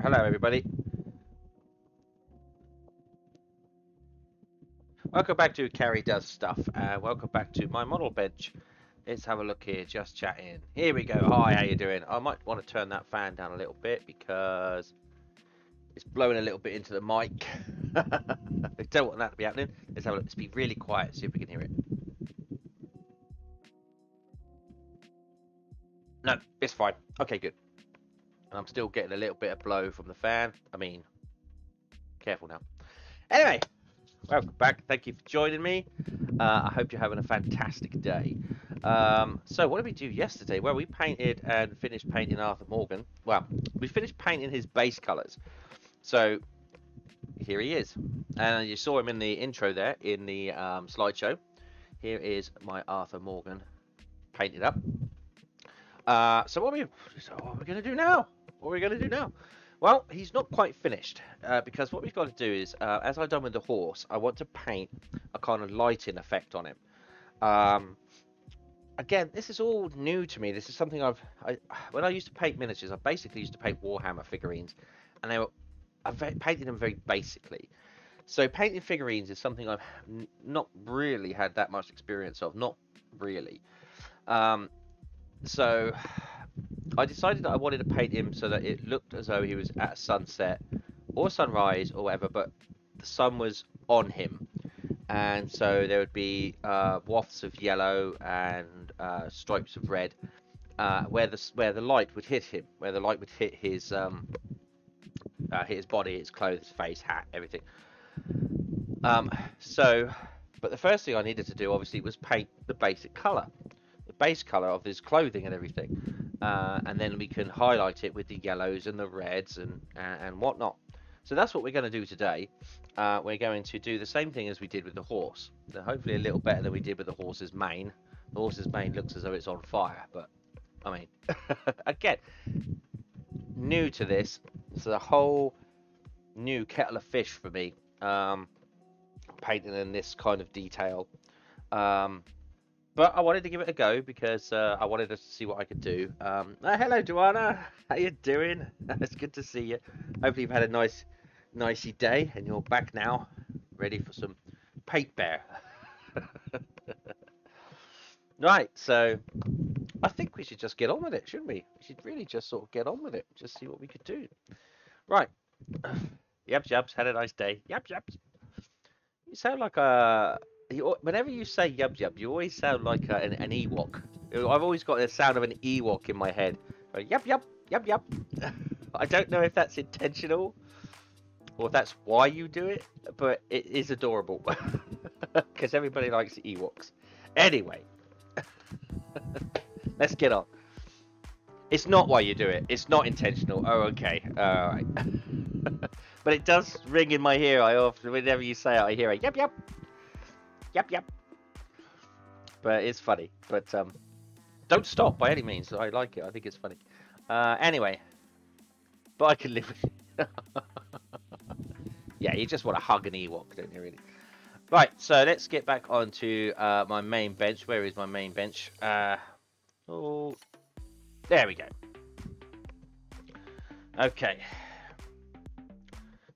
Hello everybody. Welcome back to Karidoesstuff. Welcome back to my model bench. Let's have a look here, just chatting. Here we go. Hi, how you doing? I might want to turn that fan down a little bit because it's blowing a little bit into the mic. I don't want that to be happening. Let's have a look. Let's be really quiet, see if we can hear it. No, it's fine. Okay, good. And I'm still getting a little bit of blow from the fan. I mean, careful now. Anyway, welcome back. Thank you for joining me. I hope you're having a fantastic day. So what did we do yesterday? Well, we painted and finished painting Arthur Morgan. Well, we finished painting his base colors. So here he is. And you saw him in the intro there in the slideshow. Here is my Arthur Morgan painted up. So what are we going to do now? What are we going to do now? Well, he's not quite finished because what we've got to do is, as I've done with the horse, I want to paint a kind of lighting effect on him. Again, this is all new to me. This is something when I used to paint miniatures, I basically used to paint Warhammer figurines, and I painted them very basically. So painting figurines is something I've not really had that much experience of, not really. So I decided that I wanted to paint him so that it looked as though he was at a sunset or sunrise or whatever, but the sun was on him. And so there would be wafts of yellow and stripes of red where the light would hit him, where the light would hit his body, his clothes, his face, hat, everything. But the first thing I needed to do, obviously, was paint the basic color, the base color of his clothing and everything, and then we can highlight it with the yellows and the reds and whatnot. So that's what we're going to do today. We're going to do the same thing as we did with the horse. Hopefully a little better than we did with the horse's mane. The horse's mane looks as though it's on fire, but I mean, again, new to this. It's a whole new kettle of fish for me, painting in this kind of detail. But I wanted to give it a go because I wanted to see what I could do. Hello, Duana. How you doing? It's good to see you. Hopefully you've had a nicey day and you're back now, ready for some paint bear. Right, so I think we should just get on with it, shouldn't we? We should really just sort of get on with it, just see what we could do. Right. Yep, yubs, had a nice day. Yep, yubs. You sound like whenever you say yub yub, you always sound like an Ewok. I've always got the sound of an Ewok in my head. Yub yub, yub yub. I don't know if that's intentional or if that's why you do it, but it is adorable because everybody likes the Ewoks. Anyway, let's get on. It's not why you do it. It's not intentional. Oh, okay. All right. But it does ring in my ear. Whenever you say it, I hear a yep, yep. Yep, yep. But it's funny. But don't stop by any means. I like it. I think it's funny. Anyway. But I can live with it. Yeah, you just want to hug an Ewok, don't you, really? Right, so let's get back onto my main bench. Where is my main bench? Oh, there we go. Okay.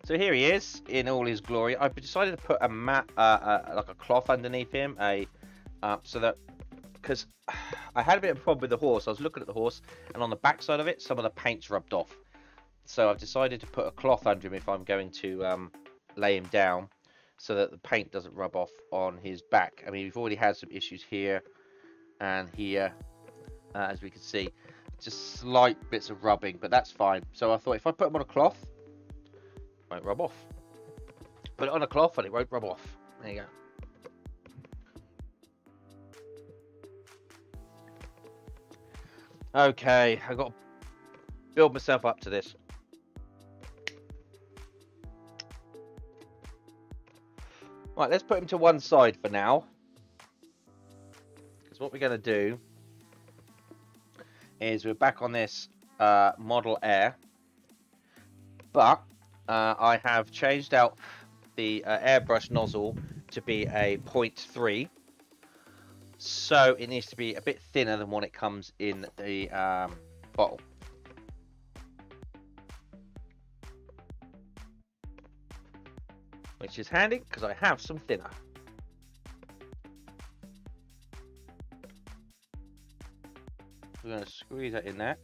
So here he is in all his glory. I've decided to put a mat, like a cloth underneath him, so that because I had a bit of a problem with the horse. I was looking at the horse, and on the back side of it, some of the paint's rubbed off. So I've decided to put a cloth under him if I'm going to lay him down, so that the paint doesn't rub off on his back. I mean, we've already had some issues here and here, as we can see, just slight bits of rubbing, but that's fine. So I thought if I put him on a cloth, won't rub off. Put it on a cloth and it won't rub off. There you go. Okay, I've got to build myself up to this. Right, let's put him to one side for now. Because what we're going to do is we're back on this Model Air. But I have changed out the airbrush nozzle to be a 0.3, so it needs to be a bit thinner than what it comes in the bottle. which is handy because I have some thinner. We're going to squeeze that in there.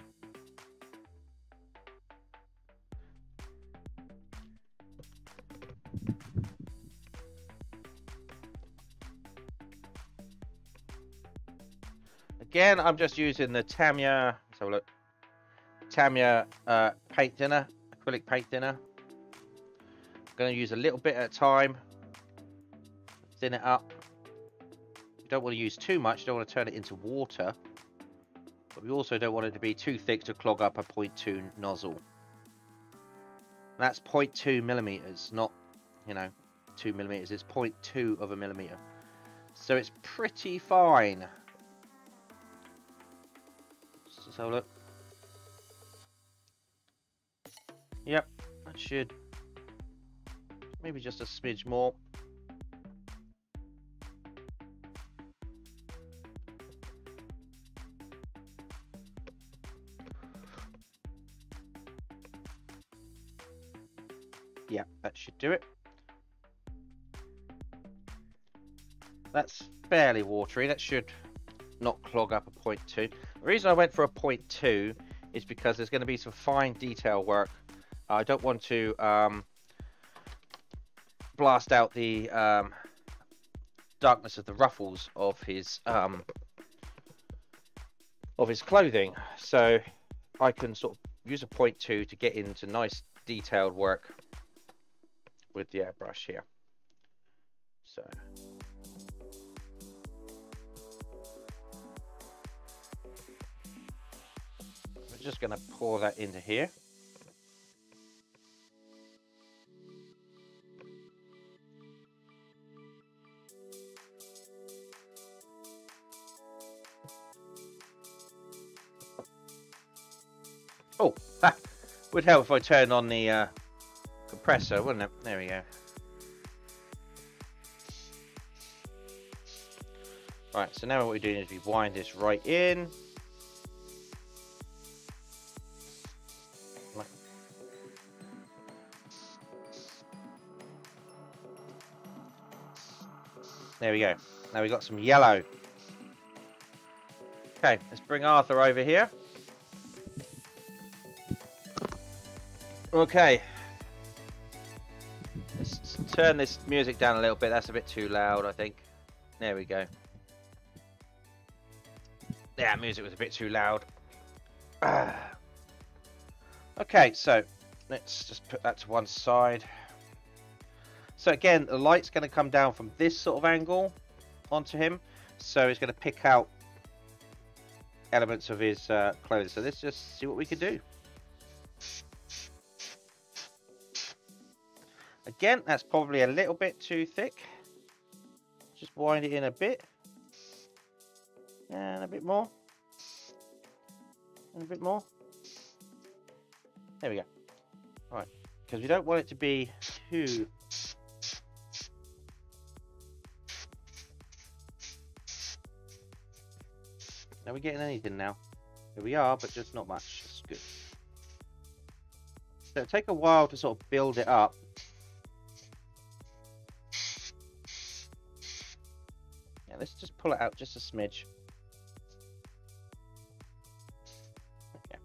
Again, I'm just using the Tamiya. Let's have a look. Tamiya paint thinner, acrylic paint thinner. I'm going to use a little bit at a time. Thin it up. You don't want to use too much. You don't want to turn it into water. But we also don't want it to be too thick to clog up a 0.2 nozzle. That's 0.2 millimeters, not, you know, 2 millimeters. It's 0.2 of a millimeter. So it's pretty fine. Let's have a look. Yep, that should. Maybe just a smidge more. Yeah, that should do it. That's fairly watery. That should not clog up a 0.2. The reason I went for a 0.2 is because there's going to be some fine detail work. I don't want to blast out the darkness of the ruffles of his clothing, so I can sort of use a 0.2 to get into nice detailed work with the airbrush here. So we're just going to pour that into here. Oh, that would help if I turn on the compressor, wouldn't it? There we go. Right, so now what we're doing is we wind this right in. There we go. Now we've got some yellow. Okay, let's bring Arthur over here. Okay. Let's turn this music down a little bit. That's a bit too loud, I think. There we go. Yeah, music was a bit too loud. Okay, so let's just put that to one side. So again, the light's going to come down from this sort of angle onto him. So it's going to pick out elements of his clothing. So let's just see what we can do. Again, that's probably a little bit too thick. Just wind it in a bit. And a bit more. And a bit more. There we go. Alright, because we don't want it to be too... Are we getting anything now? Here we are, but just not much. That's good. So it'll take a while to sort of build it up. Yeah, let's just pull it out just a smidge. Okay.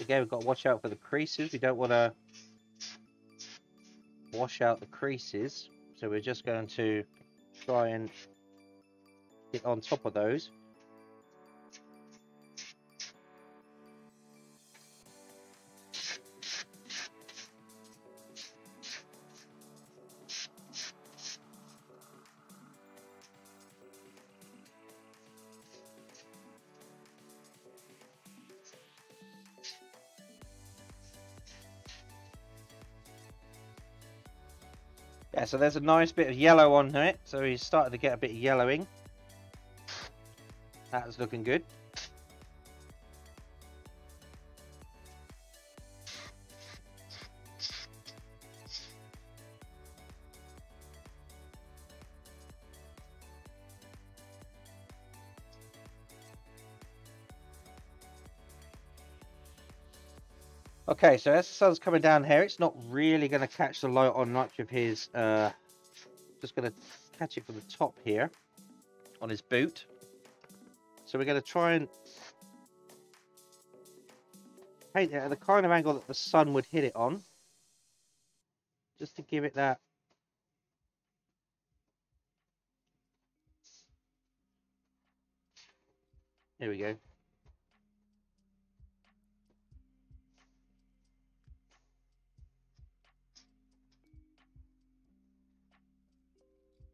Again, we've got to watch out for the creases. We don't want to wash out the creases. So we're just going to try and get on top of those. Yeah, so there's a nice bit of yellow on it. So he's starting to get a bit of yellowing. That's looking good. Okay, so as the sun's coming down here, it's not really going to catch the light on much of his, just going to catch it from the top here on his boot. So we're going to try and paint it at the kind of angle that the sun would hit it on, just to give it that. Here we go.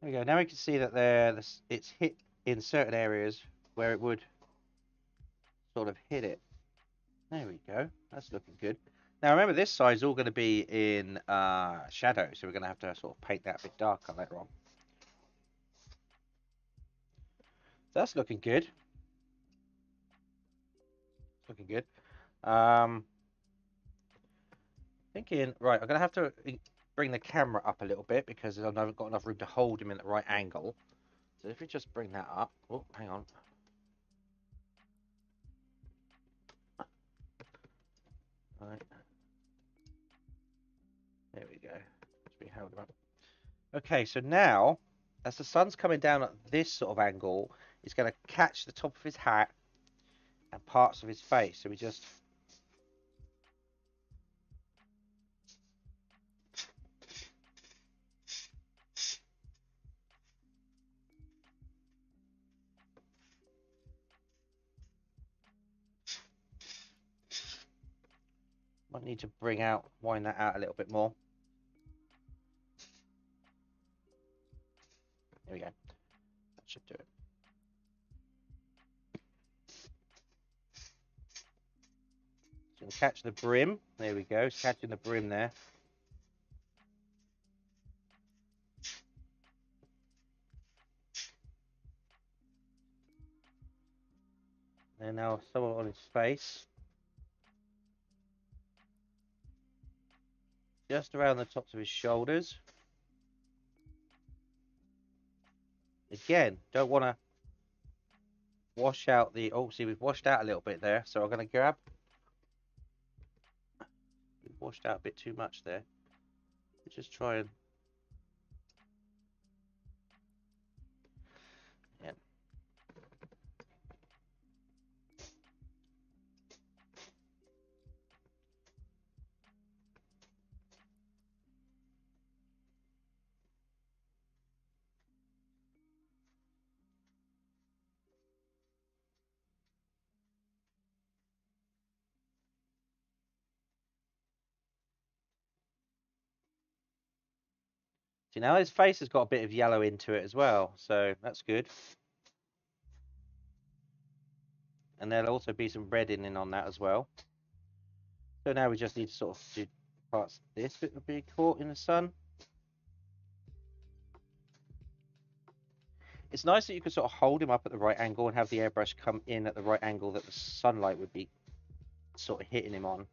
There we go. Now we can see that it's hit in certain areas where it would sort of hit it. There we go. That's looking good. Now remember, this side's all going to be in shadow, so we're going to have to sort of paint that a bit darker later on. So that's looking good. Looking good. Thinking, right, I'm going to have to bring the camera up a little bit because I haven't got enough room to hold him in the right angle. So if we just bring that up. Oh, hang on. Right. There we go. Just be held him up. Okay, so now, as the sun's coming down at this sort of angle, it's going to catch the top of his hat and parts of his face. So we just might need to wind that out a little bit more. There we go. That should do it. So we'll catch the brim. There we go. It's catching the brim there. And now somewhat on his face. Just around the tops of his shoulders. Again, don't want to wash out the... Oh, see, we've washed out a little bit there. So I'm going to grab... We've washed out a bit too much there. Just try and... Yeah. See, now his face has got a bit of yellow into it as well, so that's good. And there'll also be some red in on that as well. So now we just need to sort of do parts of this bit will be caught in the sun. It's nice that you can sort of hold him up at the right angle and have the airbrush come in at the right angle that the sunlight would be sort of hitting him on.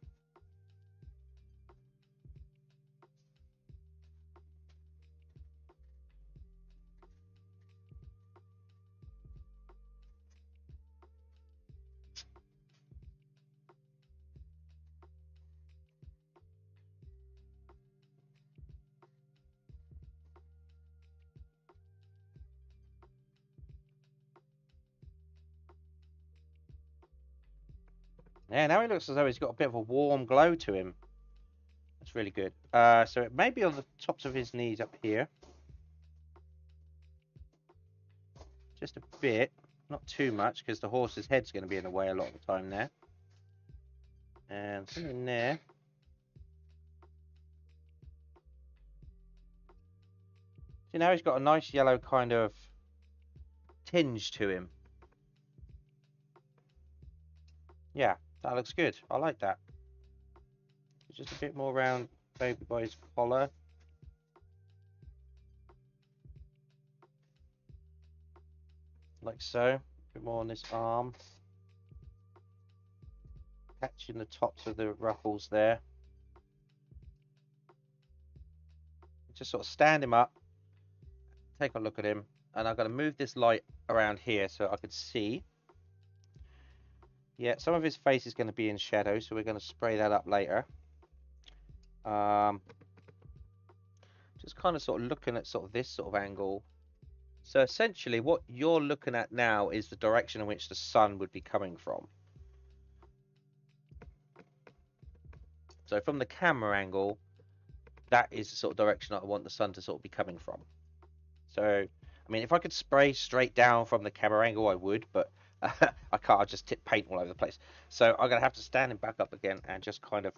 Yeah, now he looks as though he's got a bit of a warm glow to him. That's really good. So it may be on the tops of his knees up here. Just a bit. Not too much, because the horse's head's going to be in the way a lot of the time there. And something in there. See, now he's got a nice yellow kind of tinge to him. Yeah, that looks good. I like that. Just a bit more around maybe by his collar. like so. A bit more on this arm. Catching the tops of the ruffles there. Just sort of stand him up, take a look at him, and I'm going to move this light around here so I can see. Yeah, some of his face is going to be in shadow, so we're going to spray that up later. Just kind of sort of looking at sort of this sort of angle. So essentially what you're looking at now is the direction in which the sun would be coming from. So from the camera angle, that is the sort of direction I want the sun to sort of be coming from. So, I mean, if I could spray straight down from the camera angle, I would, but I can't. I just tip paint all over the place. So I'm going to have to stand him back up again and just kind of...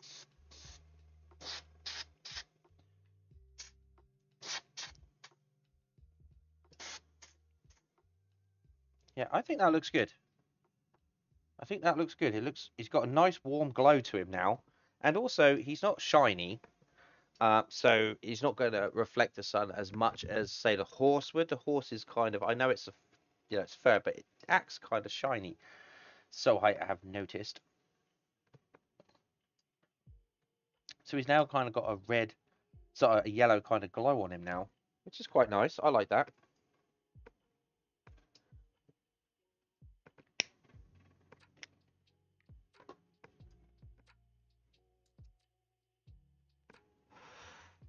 Yeah, I think that looks good. I think that looks good. He's got a nice warm glow to him now. And also, he's not shiny. So he's not going to reflect the sun as much as, say, the horse would. The horse is kind of, I know it's it's fur, but it acts kind of shiny. So I have noticed. So he's now kind of got a red, sort of a yellow kind of glow on him now, which is quite nice. I like that.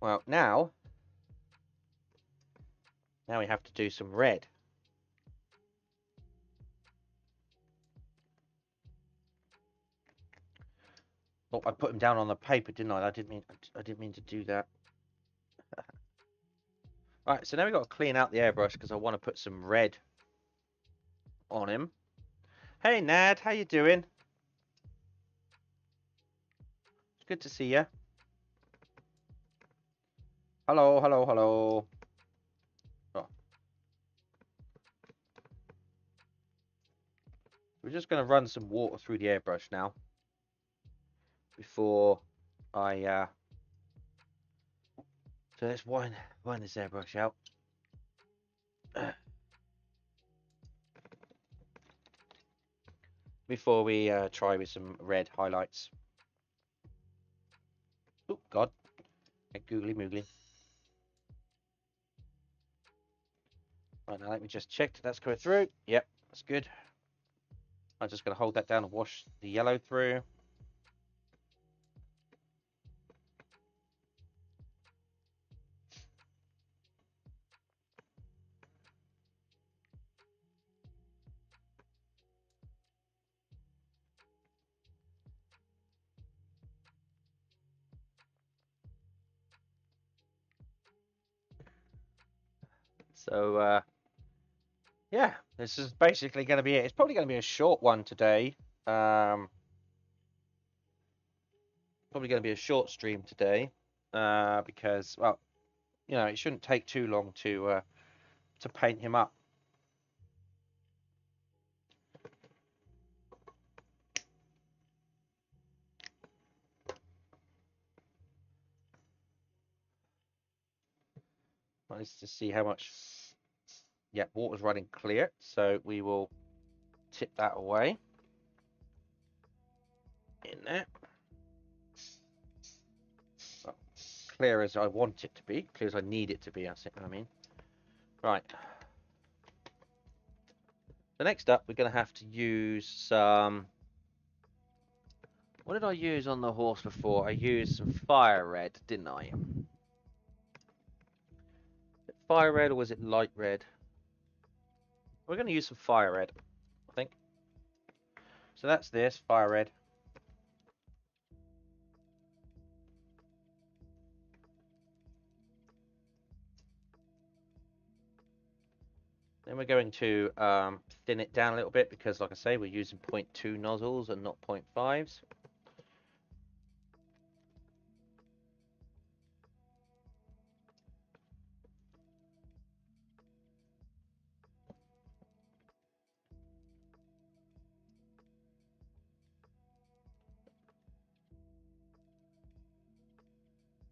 Well, now we have to do some red. Oh, I put him down on the paper, didn't I? I didn't mean to do that. Right, so now we've got to clean out the airbrush because I want to put some red on him. Hey, Nad, how you doing? It's good to see you. Hello, hello, hello. Oh. We're just going to run some water through the airbrush now before I so let's wind this airbrush out. Before we try with some red highlights. Oh, God. Googly moogly. Right, now let me just check that that's going through. Yep, that's good. I'm just going to hold that down and wash the yellow through. So, yeah, this is basically going to be it. It's probably going to be a short one today. Probably going to be a short stream today because, well, you know, it shouldn't take too long to paint him up. Nice to see how much. Yeah, water's running clear, so we will tip that away in there. Well, clear as I want it to be, clear as I need it to be, I think. I mean, right. So next up, we're going to have to use some. What did I use on the horse before? I used some fire red, didn't I? Fire red or was it light red? We're going to use some fire red, I think. So that's this, fire red. Then we're going to thin it down a little bit because, like I say, we're using 0.2 nozzles and not 0.5s.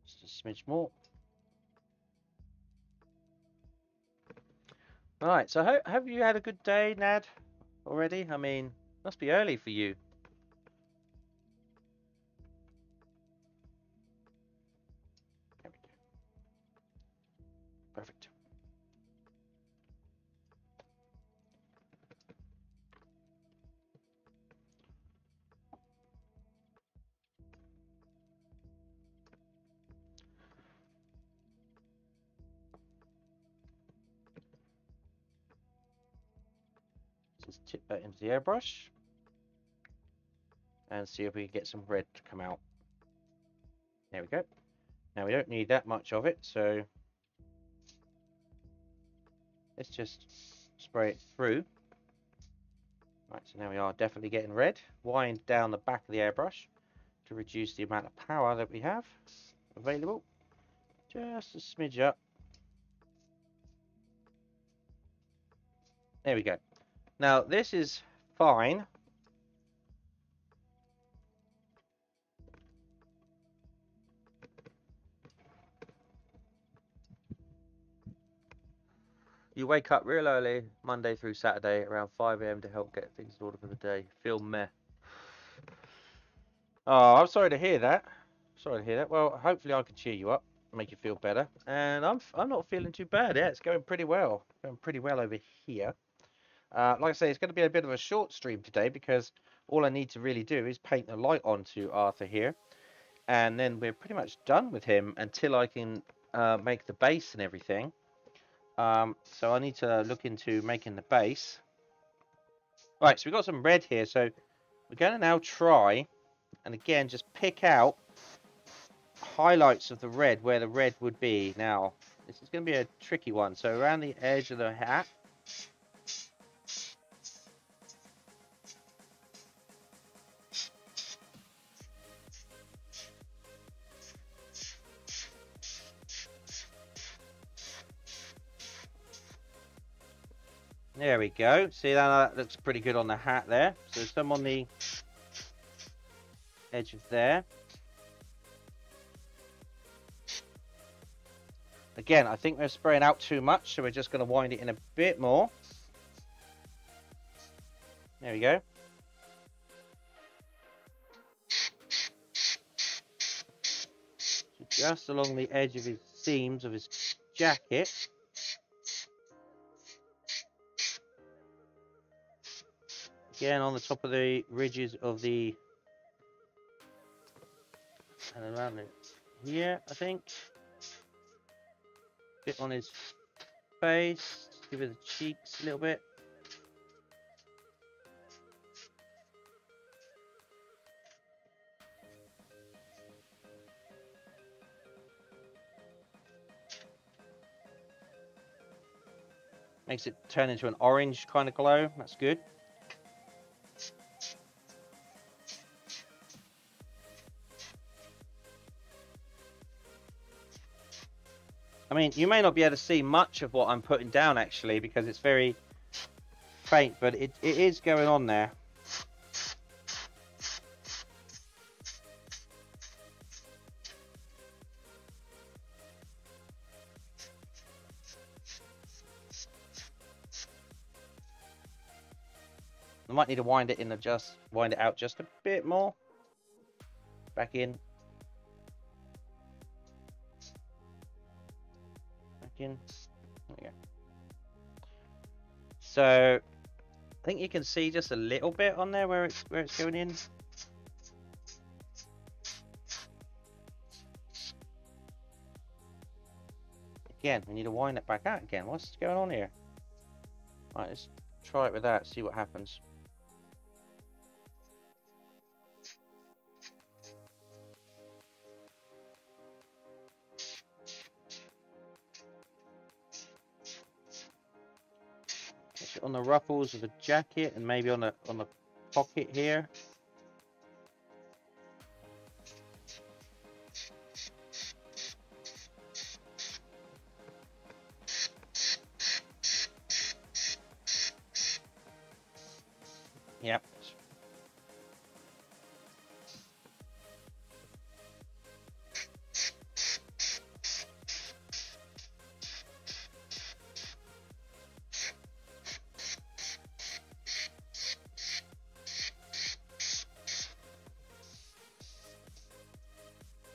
Just a smidge more. Right, so have you had a good day, Nad, already? I mean, must be early for you. There we go. Perfect. Just tip that into the airbrush and see if we can get some red to come out. There we go. Now we don't need that much of it, so let's just spray it through. Right, so now we are definitely getting red. Wind down the back of the airbrush to reduce the amount of power that we have available. Just a smidge up. There we go. Now this is fine. You wake up real early, Monday through Saturday, around 5 AM to help get things in order for the day. Feel meh. Oh, I'm sorry to hear that. Sorry to hear that. Well, hopefully I can cheer you up, make you feel better. And I'm not feeling too bad. Yeah, it's going pretty well. Going pretty well over here. Like I say, it's going to be a bit of a short stream today because all I need to really do is paint the light onto Arthur here, and then we're pretty much done with him until I can make the base and everything. So I need to look into making the base. Right, so we've got some red here, so we're going to now try, and again, just pick out highlights of the red where the red would be. Now, this is going to be a tricky one. So around the edge of the hat. There we go. See, that looks pretty good on the hat there. So some on the edge of there. Again, I think we're spraying out too much, so we're just going to wind it in a bit more. There we go. So just along the edge of his seams of his jacket. Again, on the top of the ridges of the... and around it here, I think. Bit on his face, give it the cheeks a little bit. Makes it turn into an orange kind of glow. That's good. I mean, you may not be able to see much of what I'm putting down actually because it's very faint, but it is going on there. I might need to wind it out just a bit more. Back in. Back in. There we go. So I think you can see just a little bit on there where it's going in. Again, we need to wind it back out again. What's going on here? Right, let's try it with that, see what happens. On the ruffles of the jacket and maybe on the pocket here. Yep.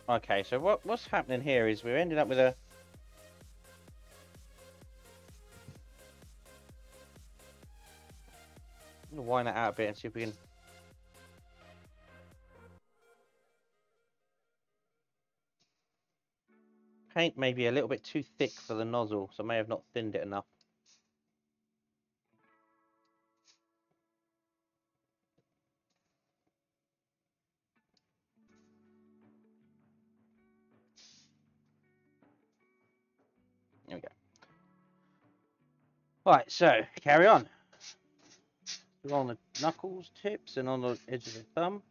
Okay, so what's happening here is we're ending up with a... I'm going to wind that out a bit and see if we can... Paint may be a little bit too thick for the nozzle, so I may have not thinned it enough. There we go. Right, so carry on. On the knuckles tips and on the edge of the thumb.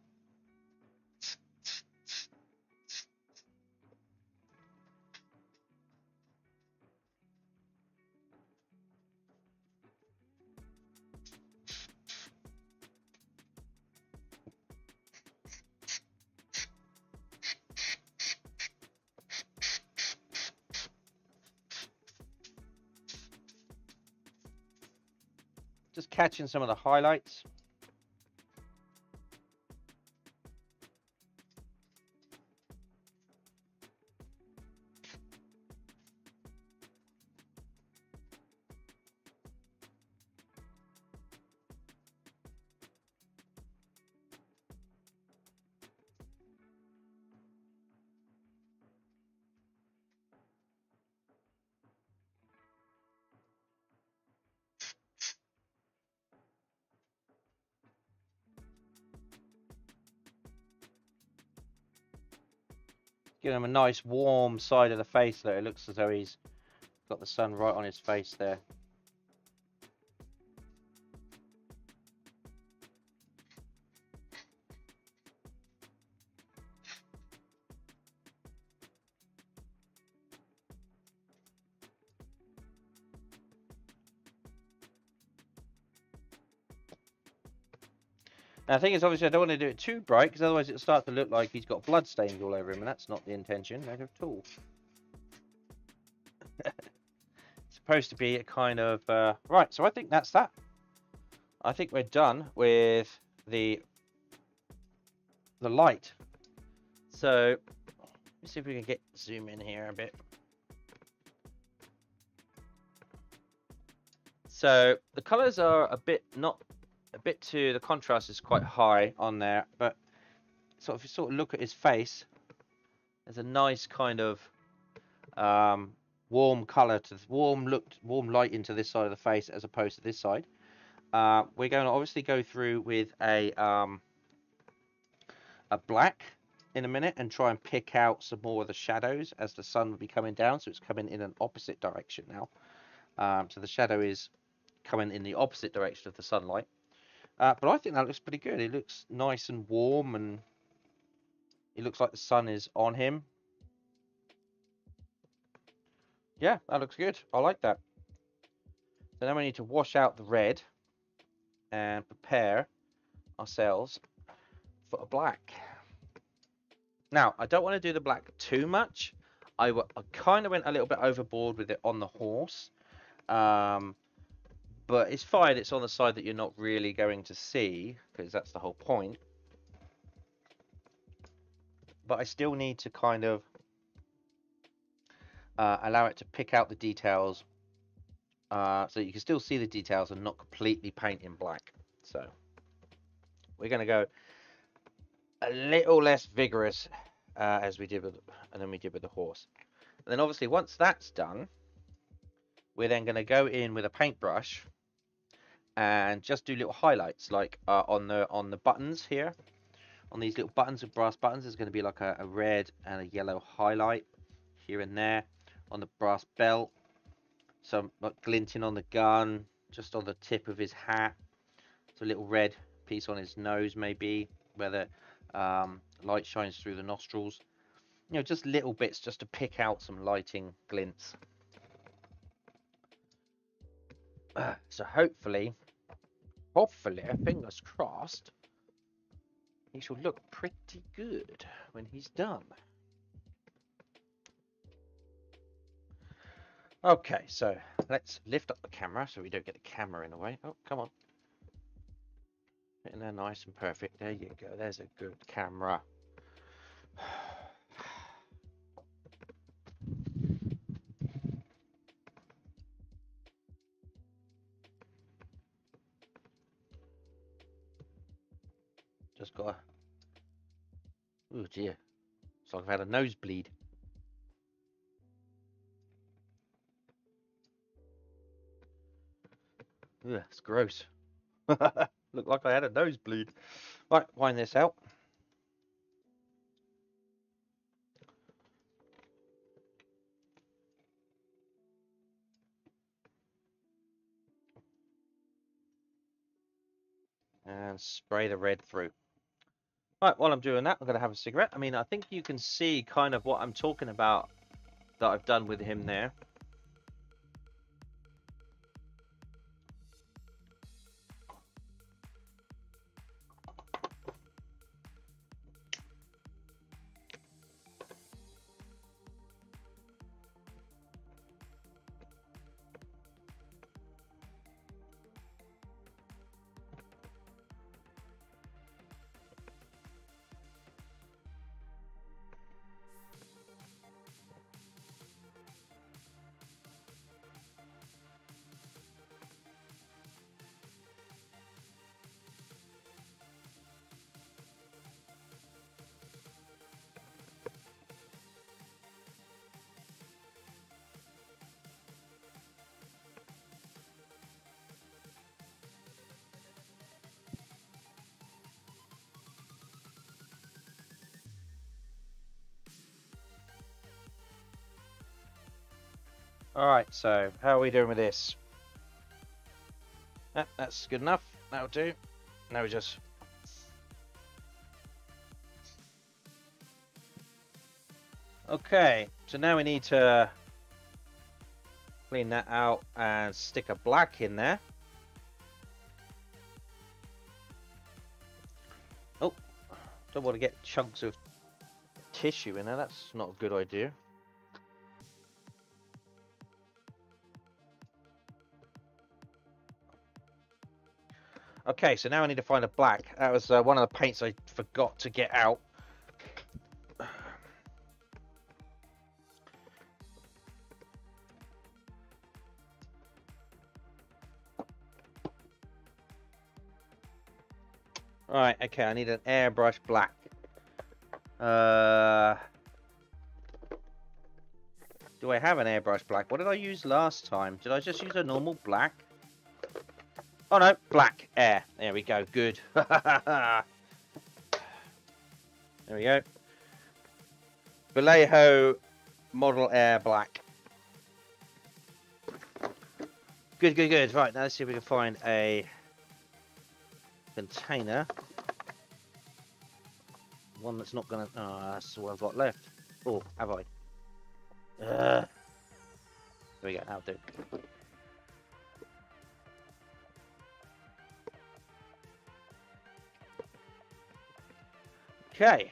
Just catching some of the highlights. Give him a nice warm side of the face there. It looks as though he's got the sun right on his face there. Now, the thing is, obviously, I don't want to do it too bright because otherwise it'll start to look like he's got blood stains all over him, and that's not the intention at all. It's supposed to be a kind of... Right, so I think that's that. I think we're done with the light. So, let's see if we can zoom in here a bit. So, the colours are a bit the contrast is quite high on there, but if you sort of look at his face, there's a nice kind of warm colour to warm light into this side of the face as opposed to this side. We're going to obviously go through with a black in a minute and try and pick out some more of the shadows as the sun will be coming down, so it's coming in an opposite direction now. So the shadow is coming in the opposite direction of the sunlight. But I think that looks pretty good. It looks nice and warm, and it looks like the sun is on him. Yeah, that looks good. I like that. So now we need to wash out the red and prepare ourselves for a black. Now, I don't want to do the black too much. I kind of went a little bit overboard with it on the horse. But it's fine. It's on the side that you're not really going to see, because that's the whole point. But I still need to kind of allow it to pick out the details, so you can still see the details and not completely paint in black. So we're going to go a little less vigorous as we did with the horse. And then obviously once that's done, we're then going to go in with a paintbrush and just do little highlights, like on the buttons here. On these little buttons with brass buttons, there's going to be like a red and a yellow highlight here and there. On the brass belt, some like glinting on the gun, just on the tip of his hat. So a little red piece on his nose, maybe, where the light shines through the nostrils. You know, just little bits just to pick out some lighting glints. So hopefully, fingers crossed, he shall look pretty good when he's done. Okay, so let's lift up the camera so we don't get the camera in the way. Oh, come on. Getting there nice and perfect. There you go. There's a good camera. Oh dear. It's like I've had a nosebleed. Ugh, it's gross. Looked like I had a nosebleed. Right, wind this out. And spray the red through. Right, while I'm doing that, I'm going to have a cigarette. I mean, I think you can see kind of what I'm talking about that I've done with him there. Alright, so how are we doing with this? That's good enough. That'll do. Now we just... Okay, so now we need to clean that out and stick a black in there. Oh, don't want to get chunks of tissue in there. That's not a good idea. Okay, so now I need to find a black. That was one of the paints I forgot to get out. Right, okay, I need an airbrush black. Do I have an airbrush black? What did I use last time? Did I just use a normal black? Oh no, black air. There we go, good. There we go. Vallejo Model Air Black. Good, good, good. Right, now let's see if we can find a container. One that's not gonna... Oh, that's what I've got left. Oh, have I? There we go, that'll do. Okay.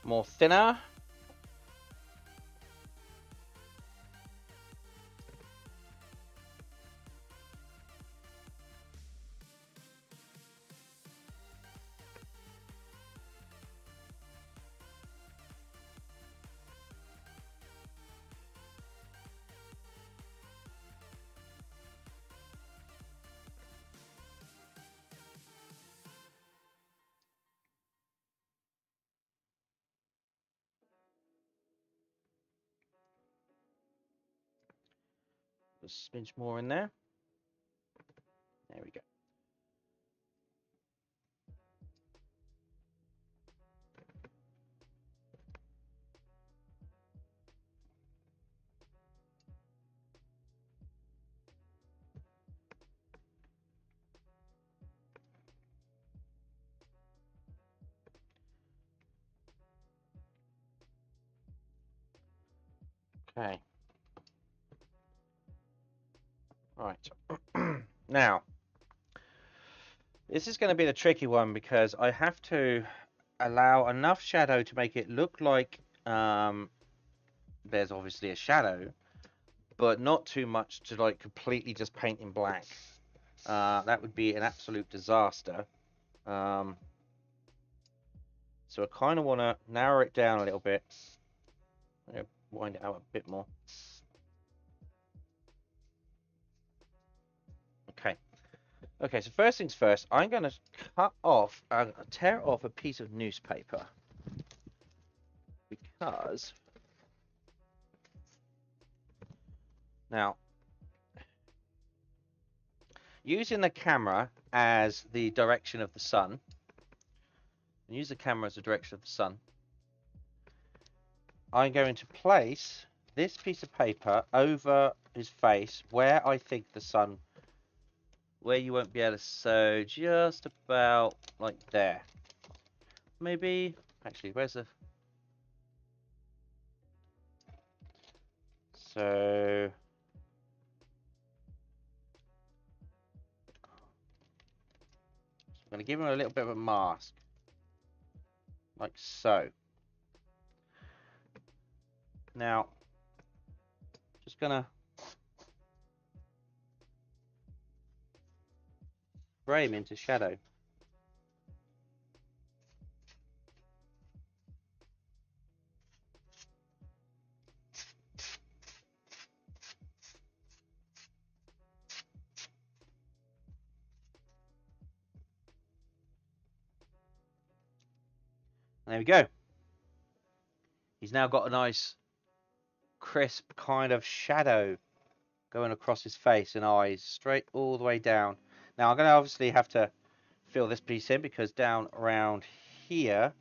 More thinner. Just a smidge more in there. There we go. Okay. Right. Now, this is going to be the tricky one because I have to allow enough shadow to make it look like there's obviously a shadow, but not too much to like completely just paint in black. That would be an absolute disaster. So I kind of want to narrow it down a little bit. I'm going to wind it out a bit more. Okay. Okay, so first things first, I'm going to tear off a piece of newspaper. Because now, using the camera as the direction of the sun, and use the camera as the direction of the sun, I'm going to place this piece of paper over his face where I think the sun, where you won't be able to, so just about like there. Maybe, actually, where's the, so, I'm going to give him a little bit of a mask, like so. Now, just going to frame into shadow. There we go. He's now got a nice, crisp kind of shadow going across his face and eyes, straight all the way down. Now, I'm going to obviously have to fill this piece in because down around here,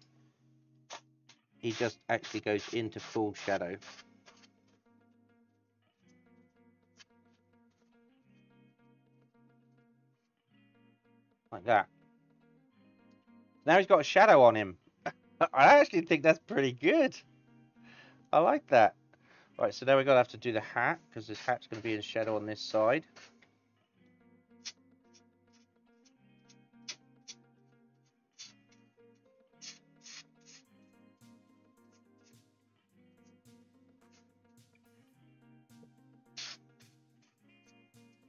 he just actually goes into full shadow. Like that. Now he's got a shadow on him. I actually think that's pretty good. I like that. Right, so now we're going to have to do the hat, because this hat's going to be in shadow on this side.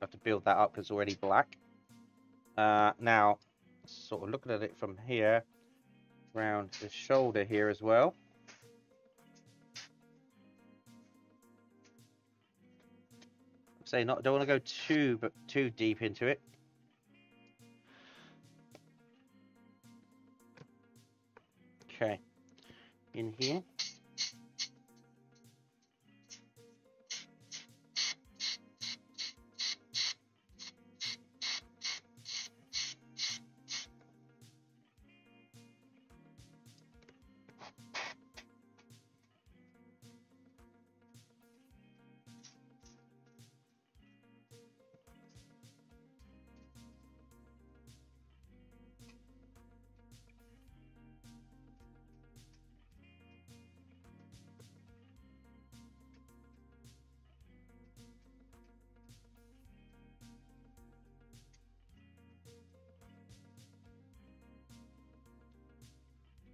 Have to build that up because it's already black. Now, sort of looking at it from here, around the shoulder here as well. Say not, don't want to go too deep into it. Okay, in here.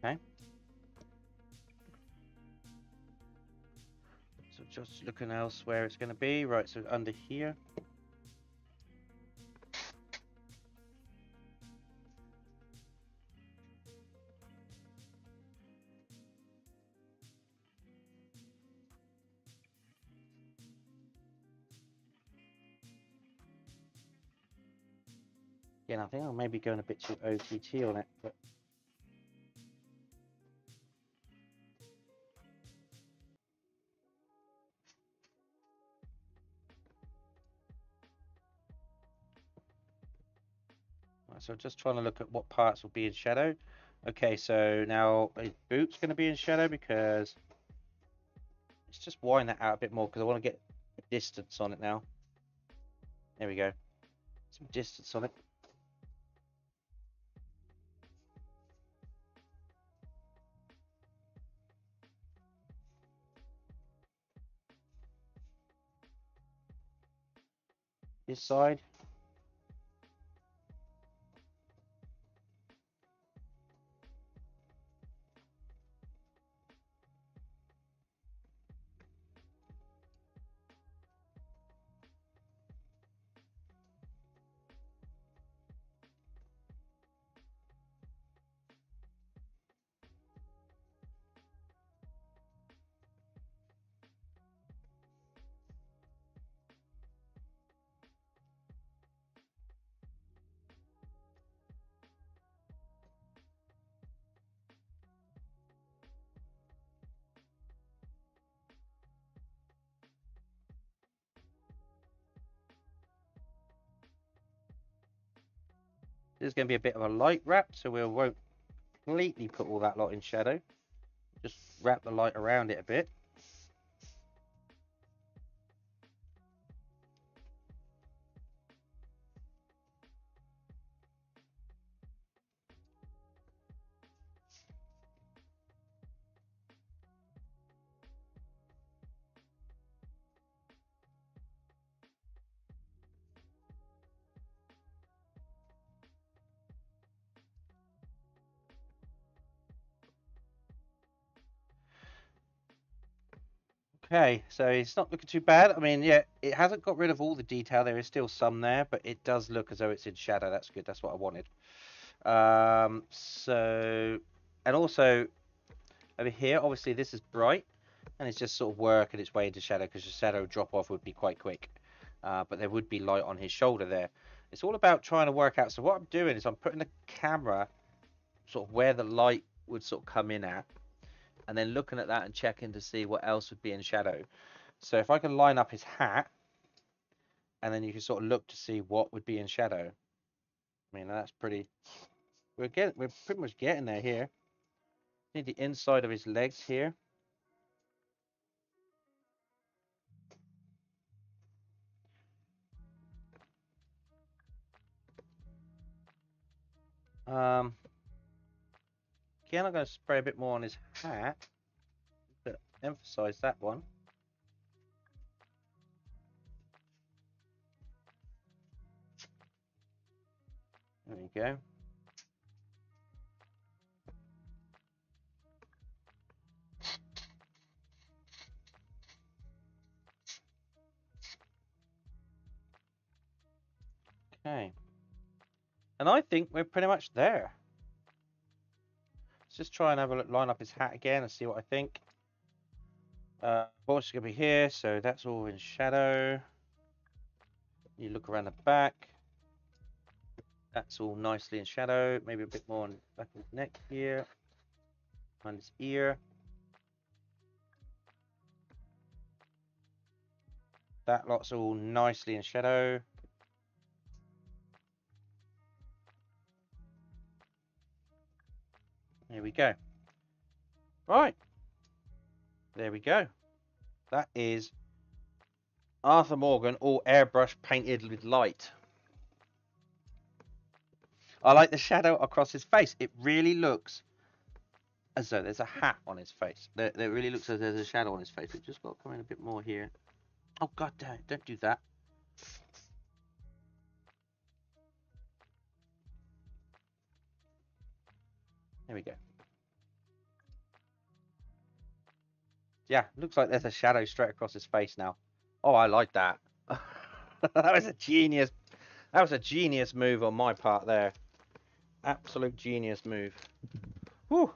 Okay. So just looking else where it's going to be. Right, so under here. Yeah, I think I'm maybe going a bit too OTT on it, but right, so just trying to look at what parts will be in shadow. Okay, so now his boot's going to be in shadow because let's just wind that out a bit more because I want to get a distance on it now. There we go. Some distance on it. This side. There's going to be a bit of a light wrap, so we won't completely put all that lot in shadow. Just wrap the light around it a bit. Okay, so it's not looking too bad. I mean, yeah, it hasn't got rid of all the detail. There is still some there, but it does look as though it's in shadow. That's good. That's what I wanted. And also over here, obviously this is bright, and it's just sort of working its way into shadow because the shadow drop off would be quite quick. But there would be light on his shoulder there. It's all about trying to work out. So what I'm doing is I'm putting the camera sort of where the light would sort of come in at, and then looking at that and checking to see what else would be in shadow. So if I can line up his hat, and then you can sort of look to see what would be in shadow. I mean, that's pretty. We're pretty much getting there here. Need the inside of his legs here. Again, I'm going to spray a bit more on his hat to emphasize that one. There you go. Okay. And I think we're pretty much there. Let's just try and have a look, line up his hat again and see what I think. What's going to be here? So that's all in shadow. You look around the back. That's all nicely in shadow. Maybe a bit more on the back of his neck here. On his ear. That lot's all nicely in shadow. There we go. Right. There we go. That is Arthur Morgan, all airbrush painted with light. I like the shadow across his face. It really looks as though there's a hat on his face. There really looks as though there's a shadow on his face. We've just got to come in a bit more here. Oh, god damn it. Don't do that. There we go. Yeah, looks like there's a shadow straight across his face now. Oh, I like that. That was a genius. That was a genius move on my part there. Absolute genius move. Whew.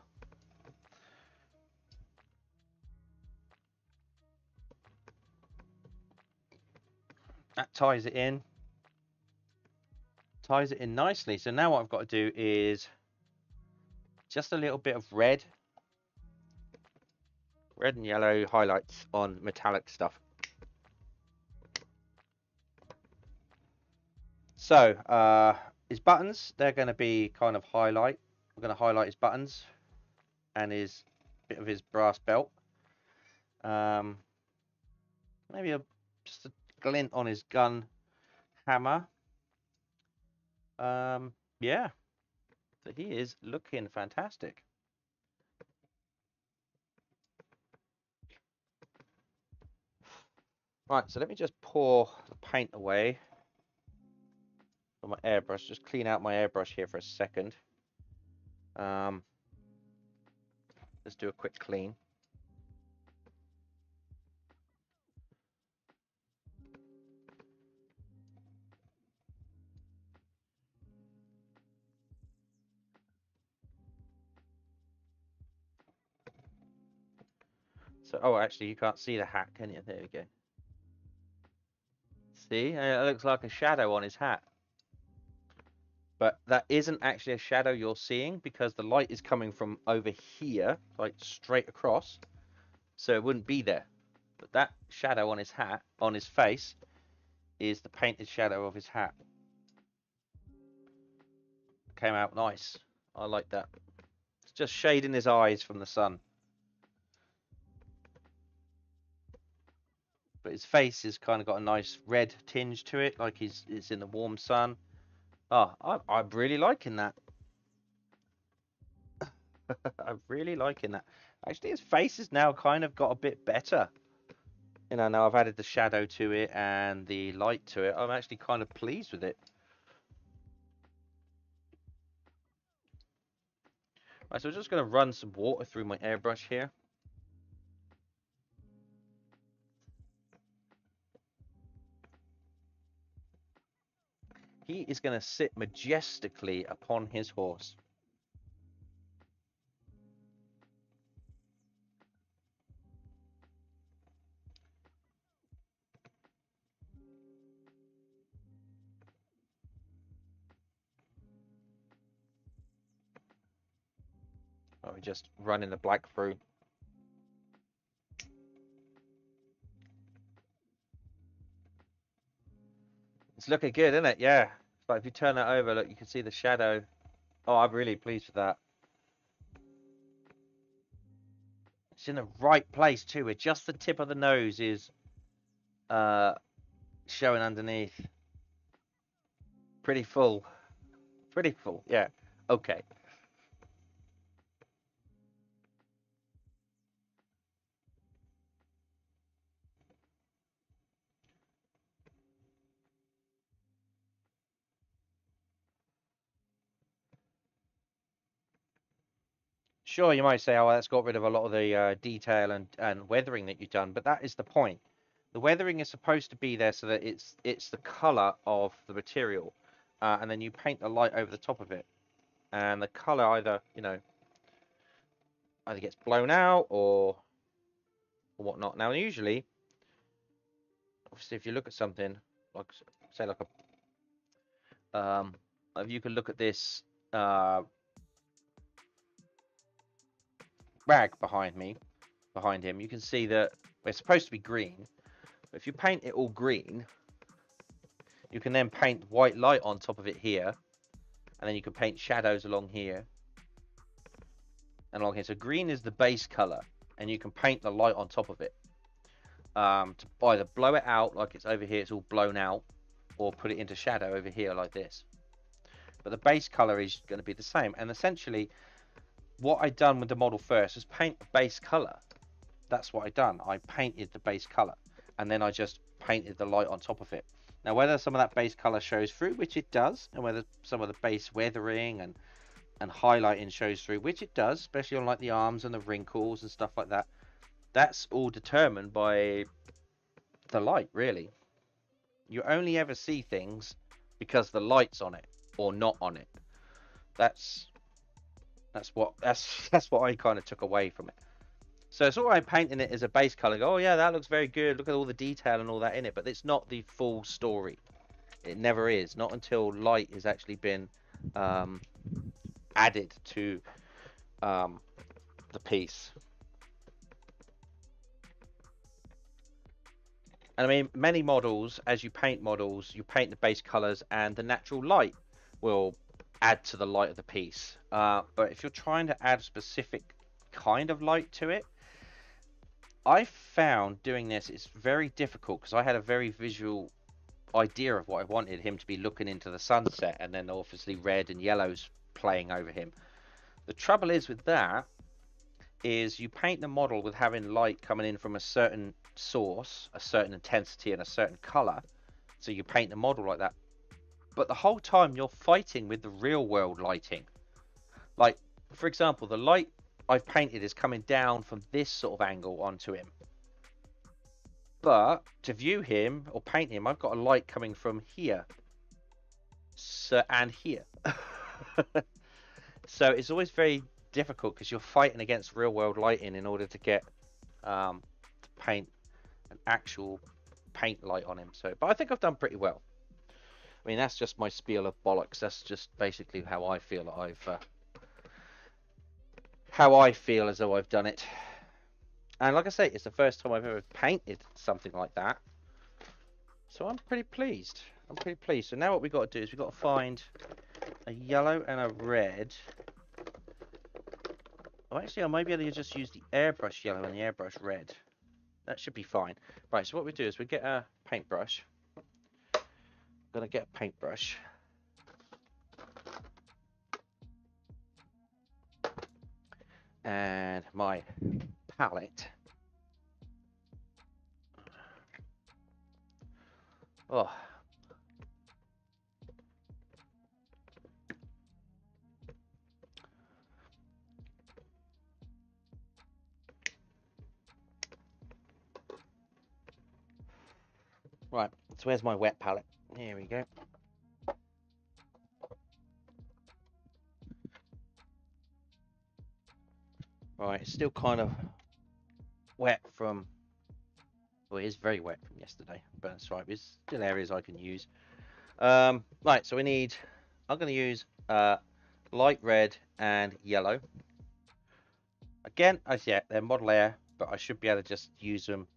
That ties it in. Ties it in nicely. So now what I've got to do is just a little bit of red. Red and yellow highlights on metallic stuff. So, his buttons, they're going to be kind of highlight. We're going to highlight his buttons and his bit of his brass belt. Maybe just a glint on his gun hammer. Yeah, so he is looking fantastic. Right, so let me just pour the paint away on my airbrush. Just clean out my airbrush here for a second. Let's do a quick clean. So, oh, actually, you can't see the hat, can you? There we go. See, it looks like a shadow on his hat. But that isn't actually a shadow you're seeing because the light is coming from over here, like straight across. So it wouldn't be there. But that shadow on his hat, on his face, is the painted shadow of his hat. came out nice. I like that. It's just shading his eyes from the sun. But his face has kind of got a nice red tinge to it, like it's in the warm sun. Oh, I'm really liking that. I'm really liking that. Actually, his face has now kind of got a bit better. You know, now I've added the shadow to it and the light to it. I'm actually kind of pleased with it. Right, so I'm just going to run some water through my airbrush here. He is going to sit majestically upon his horse. We're just running the black through. It's looking good, isn't it? Yeah. But if you turn that over, look, you can see the shadow. Oh, I'm really pleased with that. It's in the right place too, where just the tip of the nose is showing underneath. Pretty full. Pretty full, yeah. Okay. Sure, you might say, oh, that's got rid of a lot of the detail and weathering that you've done, but that is the point. The weathering is supposed to be there so that it's the color of the material, and then you paint the light over the top of it, and the color either, you know, either gets blown out or whatnot. Now, usually, obviously, if you look at something like, say, like if you can look at this rag behind him, you can see that it's supposed to be green. But if you paint it all green, you can then paint white light on top of it here, and then you can paint shadows along here and along here. So green is the base color, and you can paint the light on top of it to either blow it out like it's over here, it's all blown out, or put it into shadow over here like this. But the base color is going to be the same. And essentially, what I done with the model first is paint the base color. That's what I done. I painted the base color, and then I just painted the light on top of it. Now, whether some of that base color shows through, which it does, and whether some of the base weathering and highlighting shows through, which it does, especially on like the arms and the wrinkles and stuff like that, that's all determined by the light, really. You only ever see things because the light's on it or not on it. That's what I kind of took away from it. So it's all right painting it as a base color. Go, oh yeah, that looks very good. Look at all the detail and all that in it, but it's not the full story. It never is. Not until light has actually been added to the piece. And I mean, many models, as you paint models, you paint the base colors, and the natural light will add to the light of the piece. But if you're trying to add a specific kind of light to it, I found doing this it's very difficult because I had a very visual idea of what I wanted him to be looking into the sunset, and then obviously red and yellows playing over him. The trouble is with that is you paint the model with having light coming in from a certain source, a certain intensity and a certain color, so you paint the model like that, but the whole time you're fighting with the real world lighting. Like, for example, the light I've painted is coming down from this sort of angle onto him, but to view him or paint him, I've got a light coming from here, and here. So it's always very difficult because you're fighting against real world lighting in order to get to paint an actual paint light on him. So, but I think I've done pretty well. I mean, that's just my spiel of bollocks. That's just basically how I feel how I feel as though I've done it. And like I say, it's the first time I've ever painted something like that. So I'm pretty pleased. I'm pretty pleased. So now what we've got to do is we've got to find a yellow and a red. Oh, actually, I might be able to just use the airbrush yellow and the airbrush red. That should be fine. Right, so what we do is we get a paintbrush. I'm going to get a paintbrush. And my palette. Oh. Right, so where's my wet palette? Here we go. Right, it's still kind of wet from, well, it is very wet from yesterday, but that's right, there's still areas I can use. Right, so we need, I'm going to use light red and yellow. Again, yeah, they're model air, but I should be able to just use them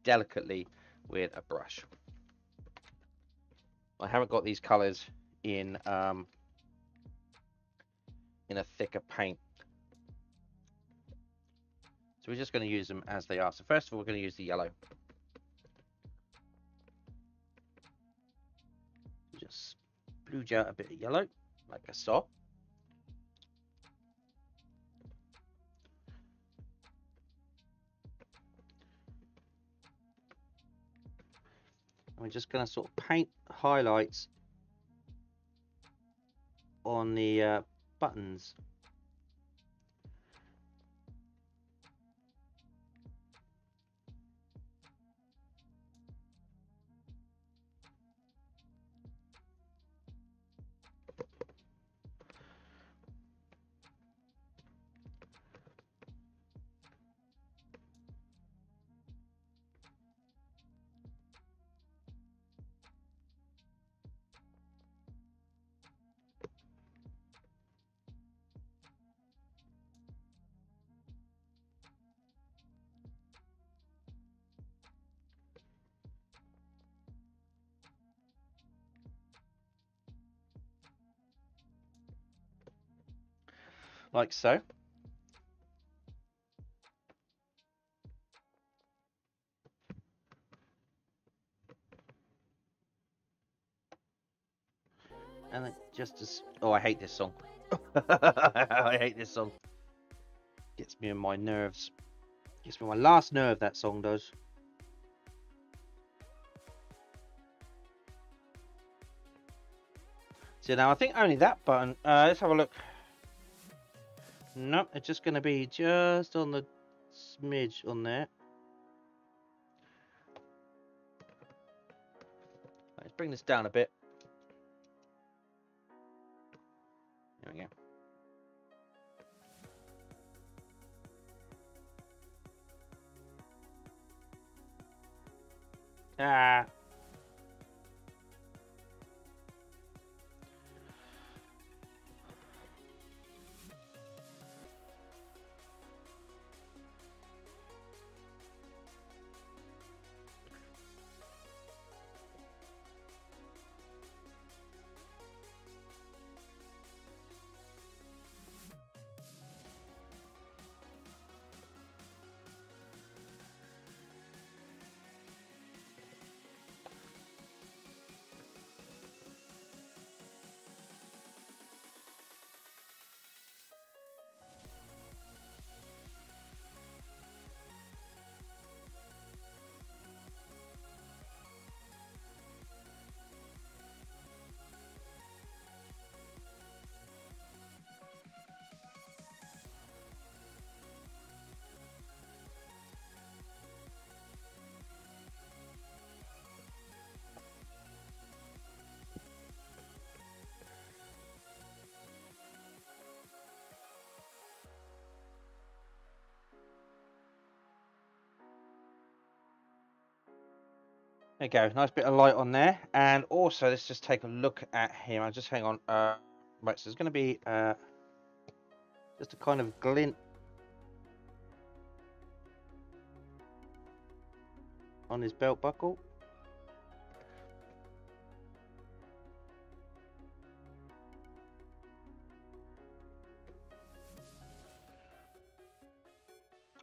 delicately with a brush. I haven't got these colors in a thicker paint. So we're just going to use them as they are. So first of all, we're going to use the yellow. Just splooge out a bit of yellow, like I saw. And we're just going to sort of paint highlights on the buttons. Like so. And then just as, oh, I hate this song. I hate this song. Gets me on my nerves. Gets me on my last nerve, that song does. So now I think only that button. Let's have a look. Nope, it's just going to be just on the smidge on there. Let's bring this down a bit. There we go. Ah. There you go, nice bit of light on there. And also, let's just take a look at him. I'll just hang on. Right, so there's going to be just a kind of glint on his belt buckle.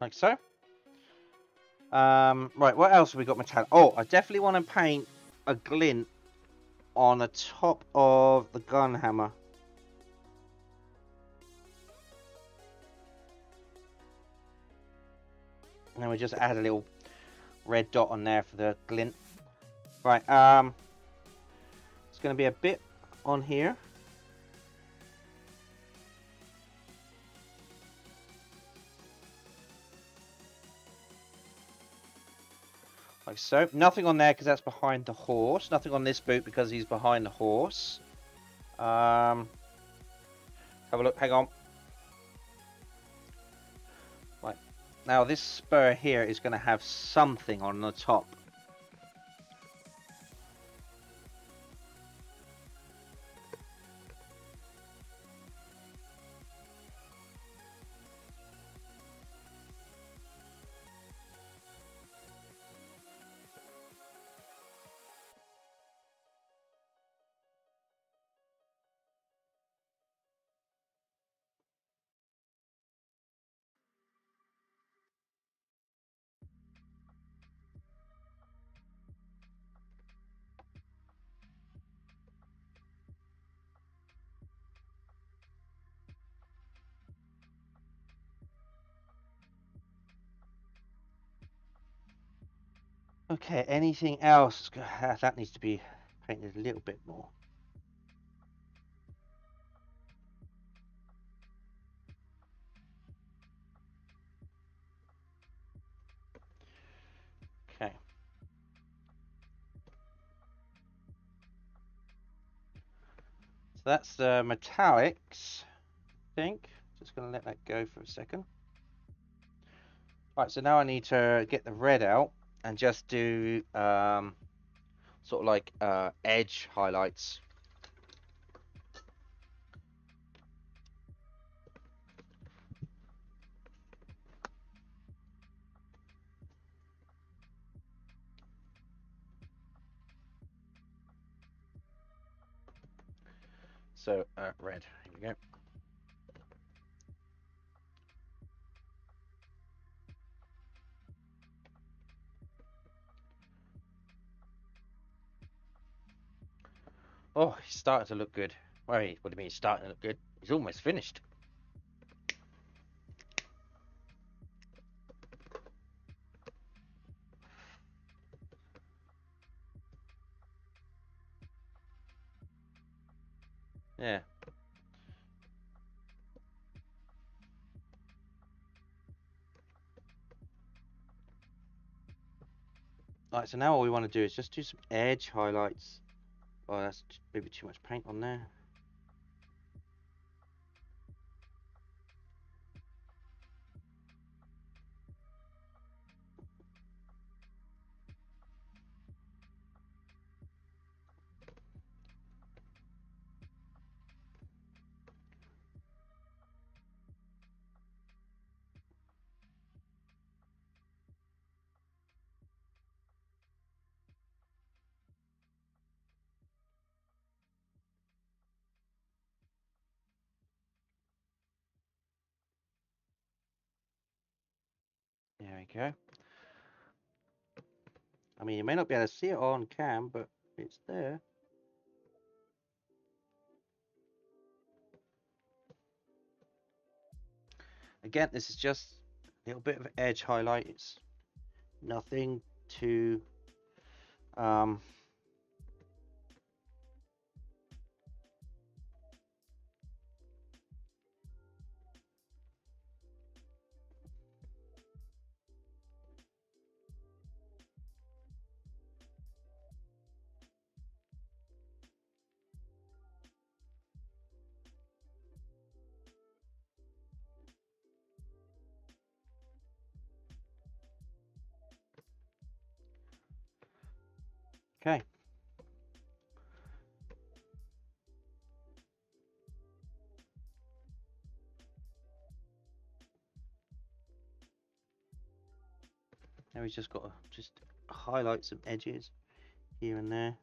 like so. Right, what else have we got metallic? Oh, I definitely want to paint a glint on the top of the gun hammer. And then we just add a little red dot on there for the glint. Right, it's going to be a bit on here. Like so. Nothing on there because that's behind the horse. Nothing on this boot because he's behind the horse. Have a look. Hang on. Right. Now this spur here is going to have something on the top. Okay, anything else? That needs to be painted a little bit more. Okay. So that's the metallics, I think. Just going to let that go for a second. Right, so now I need to get the red out and just do sort of like edge highlights. So red, here we go. Oh, he's starting to look good. Wait, what do you mean he's starting to look good? He's almost finished. Yeah. Alright, so now all we want to do is just do some edge highlights. Oh, that's maybe too much paint on there. There we go. I mean, you may not be able to see it on cam, but it's there. Again, this is just a little bit of edge highlight. It's nothing too okay. Now we've just got to just highlight some edges here and there.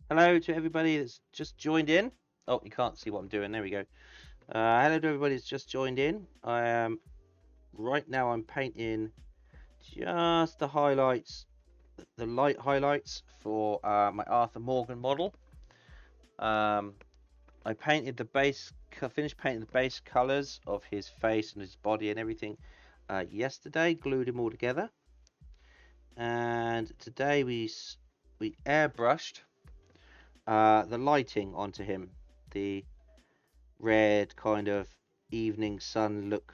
Hello to everybody that's just joined in. Oh, you can't see what I'm doing. There we go. Hello to everybody that's just joined in. I am right now. I'm painting just the highlights, the light highlights for my Arthur Morgan model. I painted the base, finished painting the base colors of his face and his body and everything yesterday. Glued him all together, and today we airbrushed the lighting onto him, the red kind of evening sun look.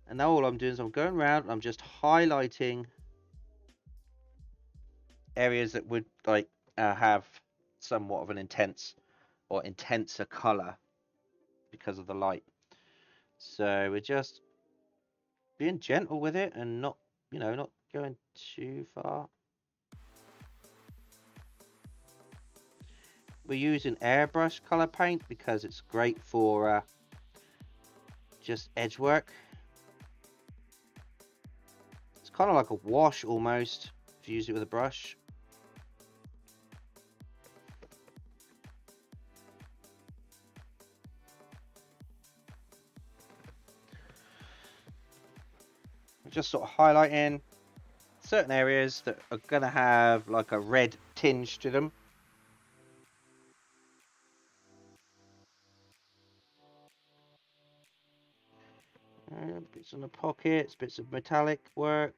And now all I'm doing is I'm going around and I'm just highlighting areas that would like have somewhat of an intense or intenser color because of the light. So we're just being gentle with it and not, not going too far. We're using airbrush color paint because it's great for just edge work. It's kind of like a wash almost if you use it with a brush. We're just sort of highlighting certain areas that are going to have like a red tinge to them. Bits on the pockets, bits of metallic work.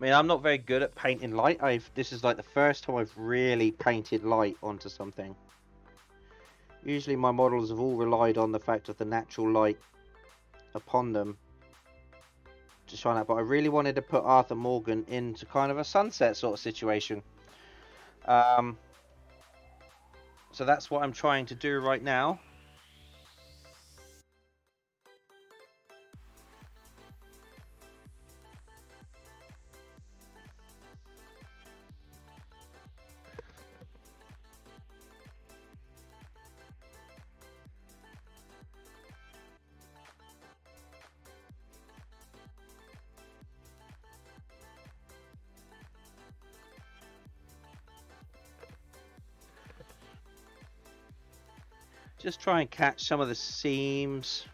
I mean, I'm not very good at painting light. This is like the first time I've really painted light onto something. Usually my models have all relied on the fact of the natural light upon them to shine out, but I really wanted to put Arthur Morgan into kind of a sunset sort of situation. So that's what I'm trying to do right now. Just try and catch some of the seams.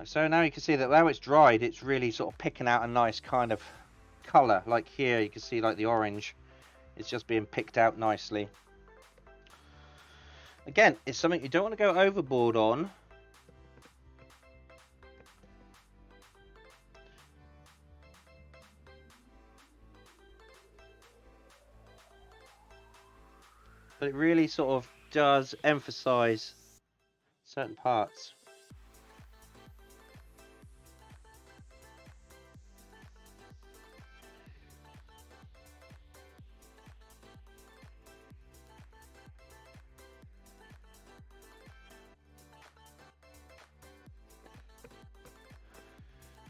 So now you can see that now it's dried, it's really sort of picking out a nice kind of color. Like here, you can see like the orange. It's just being picked out nicely. Again, it's something you don't want to go overboard on. But it really sort of does emphasize certain parts.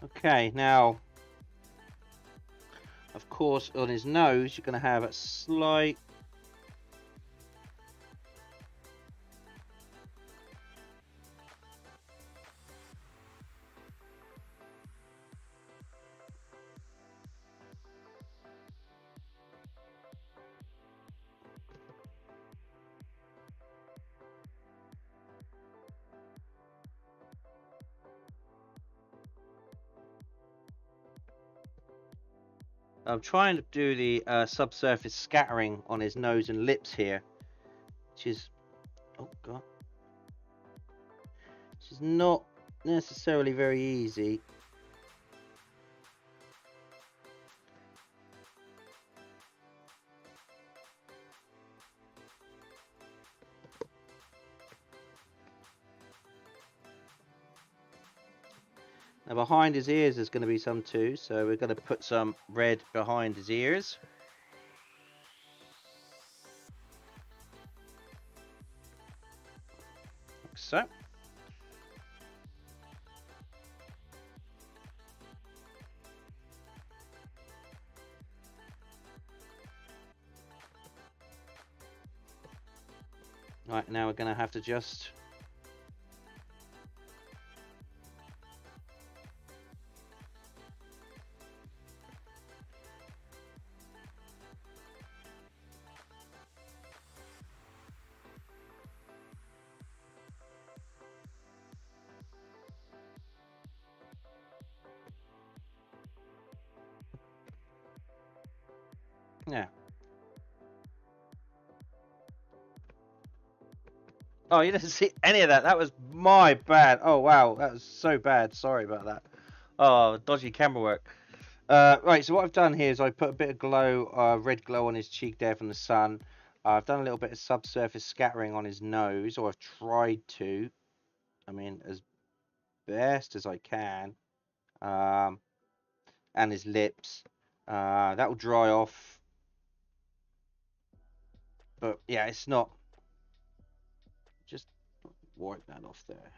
Okay, now, of course, on his nose, you're going to have a slight I'm trying to do the subsurface scattering on his nose and lips here, which is, oh god, which is not necessarily very easy. Now behind his ears there's going to be some too, so we're going to put some red behind his ears. so. Right, now we're going to have to just... Yeah. Oh, you didn't see any of that. That was my bad. Oh, wow. That was so bad. Sorry about that. Oh, dodgy camera work. Right, so what I've done here is I put a bit of glow, red glow on his cheek there from the sun. I've done a little bit of subsurface scattering on his nose, or I've tried to. I mean, as best as I can. And his lips. That will dry off. But, yeah, it's not... Just wipe that off there.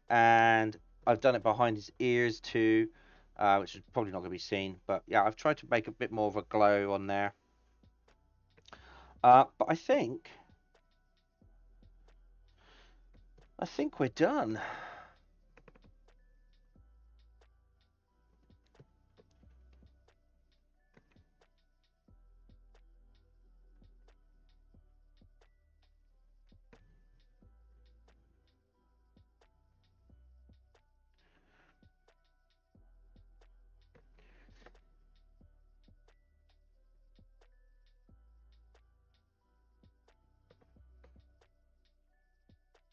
And I've done it behind his ears too, which is probably not going to be seen. But yeah, I've tried to make a bit more of a glow on there. But I think we're done.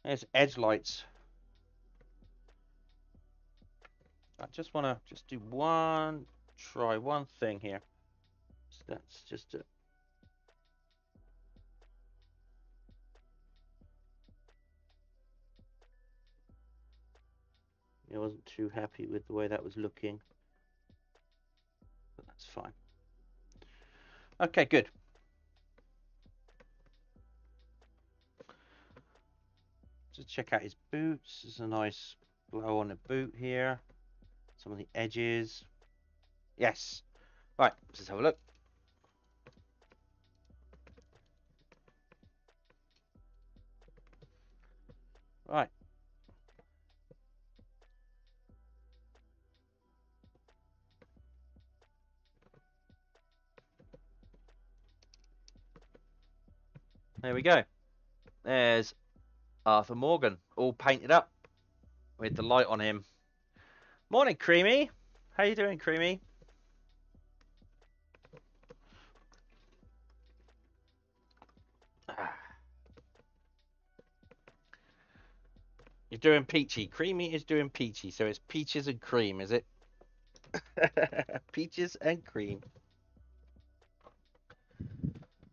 There's edge lights. I just want to try one thing here. So that's just it. I wasn't too happy with the way that was looking, but that's fine. Okay, good. Just check out his boots. There's a nice glow on the boot here. Some of the edges. Yes. Right, let's have a look. Right. There we go. There's Arthur Morgan, all painted up with the light on him. Morning, Creamy. How you doing, Creamy? You're doing peachy. Creamy is doing peachy, so it's peaches and cream, is it? Peaches and cream.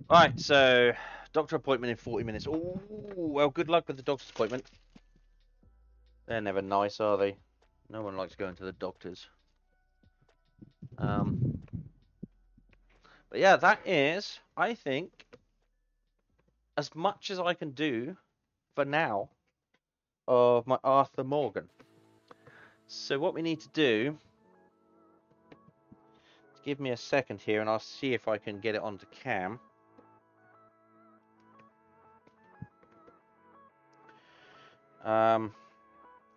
Right, so doctor appointment in 40 minutes. Oh, well, good luck with the doctor's appointment. They're never nice, are they? No one likes going to the doctors. But yeah, that is, I think, as much as I can do for now of my Arthur Morgan. So what we need to do, give me a second here and I'll see if I can get it onto cam.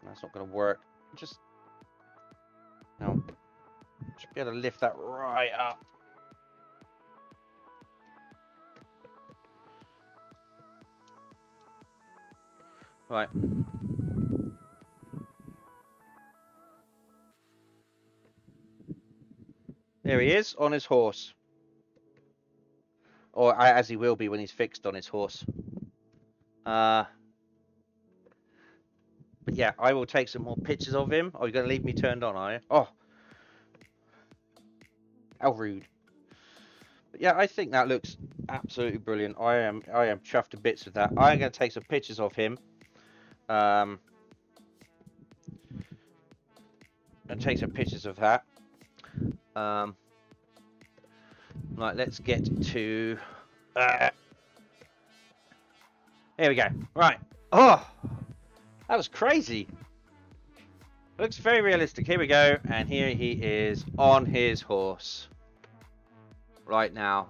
That's not going to work. Just be able to lift that right up. Right. There he is on his horse. Or as he will be when he's fixed on his horse. But yeah, I will take some more pictures of him. Oh, you're going to leave me turned on, are you? Oh. How rude. But yeah, I think that looks absolutely brilliant. I am chuffed to bits with that. I'm going to take some pictures of him. And take some pictures of that. Right, let's get to Here we go. Right. Oh, that was crazy. Looks very realistic. Here we go. And here he is on his horse. Right now.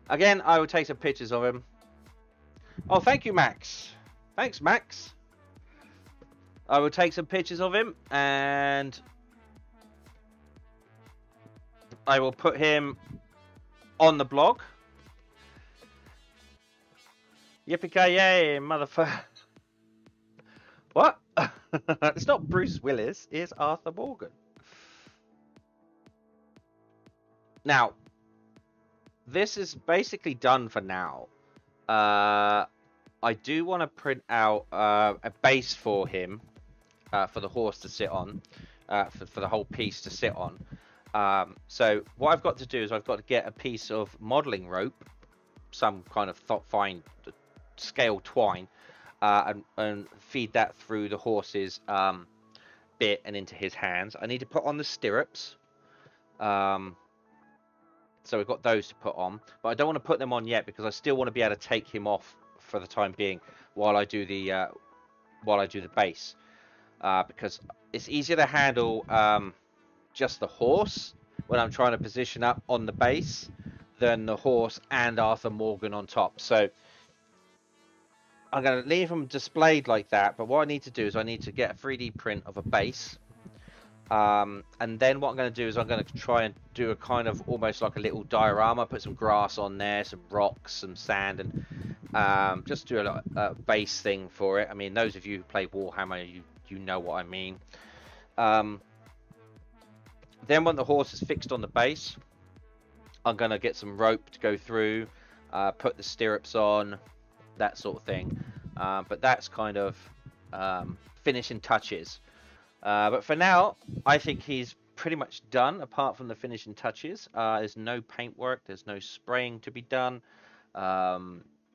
Again, I will take some pictures of him. Oh, thank you, Max. Thanks, Max. I will take some pictures of him and I will put him on the blog. Yippee-ki-yay, motherfucker. What? It's not Bruce Willis, it's Arthur Morgan. Now, this is basically done for now. I do want to print out a base for him, for the horse to sit on, for the whole piece to sit on. So what I've got to do is I've got to get a piece of modeling rope, some kind of fine scale twine, and feed that through the horse's bit and into his hands. I need to put on the stirrups. So we've got those to put on, but I don't want to put them on yet because I still want to be able to take him off for the time being while I do the base, because it's easier to handle just the horse when I'm trying to position up on the base than the horse and Arthur Morgan on top. So I'm going to leave them displayed like that, but what I need to do is I need to get a 3D print of a base. And then what I'm going to do is I'm going to try and do a kind of almost like a little diorama, put some grass on there, some rocks, some sand, and just do a base thing for it. I mean, those of you who play Warhammer, you know what I mean. Then when the horse is fixed on the base, I'm going to get some rope to go through, put the stirrups on, that sort of thing. But that's kind of finishing touches. But for now, I think he's pretty much done, apart from the finishing touches. There's no paintwork, there's no spraying to be done.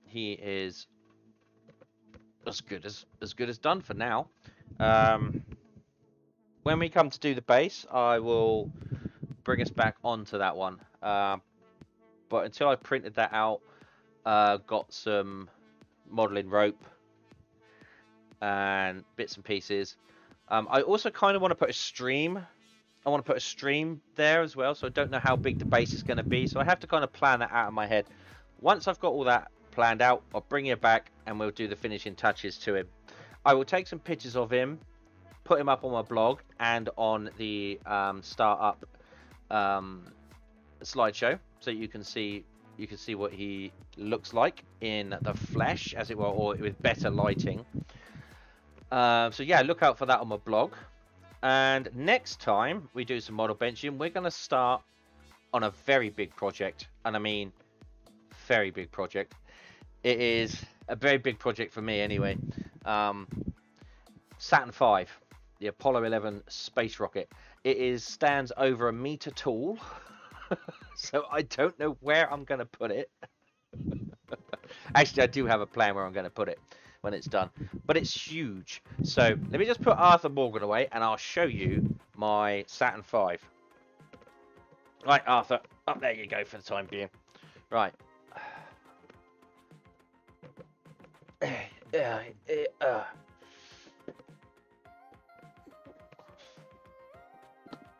He is as good as done for now. When we come to do the base, I will bring us back onto that one. But until I printed that out, got some modeling rope and bits and pieces. I also kind of want to put a stream. I want to put a stream there as well, so I don't know how big the base is going to be. So I have to kind of plan that out in my head. Once I've got all that planned out, I'll bring it back and we'll do the finishing touches to him. I will take some pictures of him, put him up on my blog and on the startup slideshow, so you can see what he looks like in the flesh, as it were, or with better lighting. So yeah, look out for that on my blog. And next time we do some model benching, we're going to start on a very big project. And I mean, very big project. It is a very big project for me anyway. Saturn V, the Apollo 11 space rocket. It stands over 1 meter tall. So I don't know where I'm going to put it. Actually, I do have a plan where I'm going to put it when it's done, but it's huge. So let me just put Arthur Morgan away and I'll show you my Saturn V. Right, Arthur, up there you go for the time being. Right. Here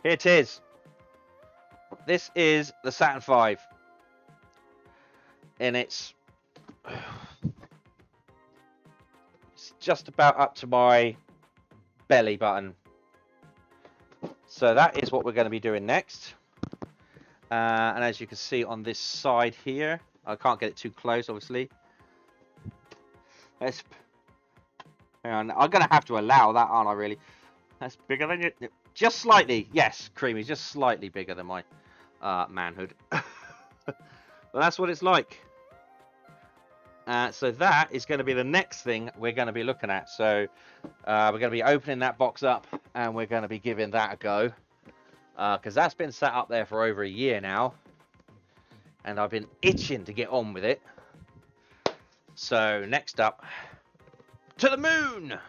it is. This is the Saturn V, and it's just about up to my belly button. So that is what we're going to be doing next. And as you can see on this side here, I can't get it too close, obviously. Hang on, I'm going to have to allow that, aren't I, really? That's bigger than you. Just slightly. Yes, Creamy, just slightly bigger than my manhood. Well, that's what it's like. So that is going to be the next thing we're going to be looking at. So we're going to be opening that box up and we're going to be giving that a go. Because that's been sat up there for over a year now. And I've been itching to get on with it. So next up, to the moon!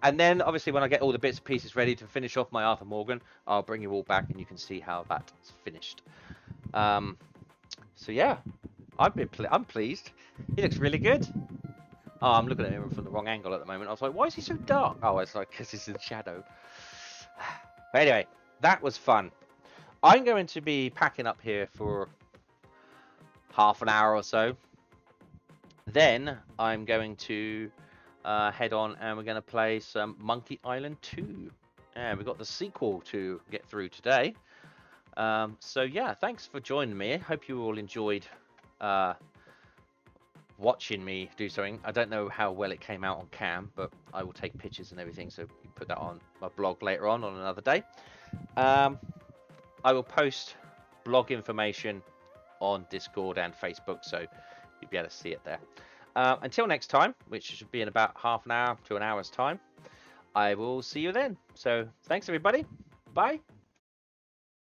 And then obviously when I get all the bits and pieces ready to finish off my Arthur Morgan, I'll bring you all back and you can see how that's finished. So yeah, I'm pleased. He looks really good. Oh, I'm looking at him from the wrong angle at the moment. I was like, why is he so dark? Oh, it's like because he's in shadow. But anyway, that was fun. I'm going to be packing up here for half an hour or so. Then I'm going to head on and we're going to play some Monkey Island 2. And we've got the sequel to get through today. So yeah, thanks for joining me. I hope you all enjoyed watching me do something. I don't know how well it came out on cam, but I will take pictures and everything, so you can put that on my blog later on another day. I will post blog information on Discord and Facebook, so you'll be able to see it there. Until next time, which should be in about half an hour to an hour's time, I will see you then. So thanks everybody. Bye.